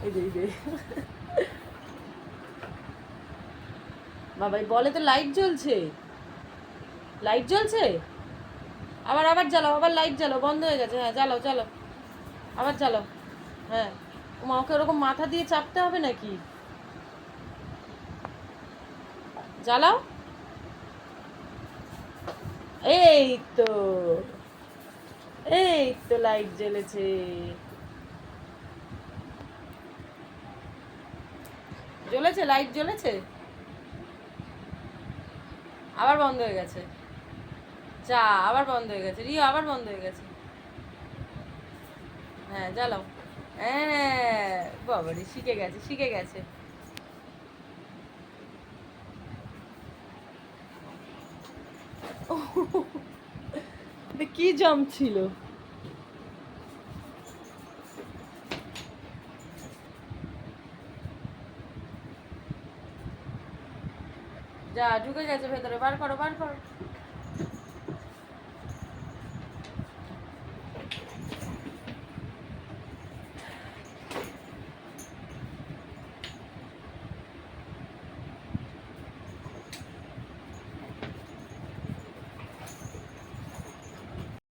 এই যে বাবা বলে তো লাইট জ্বলছে, লাইট জ্বলছে, আবার আবার জ্বালাও, আবার লাইট জ্বালাও, বন্ধ হয়ে গেছে। হ্যাঁ জ্বালাও জ্বালাও, আবার জ্বালাও। হ্যাঁ ওকে ওরকম মাথা দিয়ে চাপতে হবে নাকি? জ্বালাও। এই তো, এই তো লাইট জ্বলেছে। জ্বলেছে, লাইট জ্বলেছে, আবার বন্ধ হয়ে গেছে। যা আবার বন্ধ হয়ে গেছে, রিও আবার বন্ধ হয়ে গেছে। হ্যাঁ জ্বালাও। হ্যাঁ বাবারে, শিখে গেছে, শিখে গেছে। কি জাম ছিল? যা ঢুকে গেছে ভেতরে, বার করো বার করো।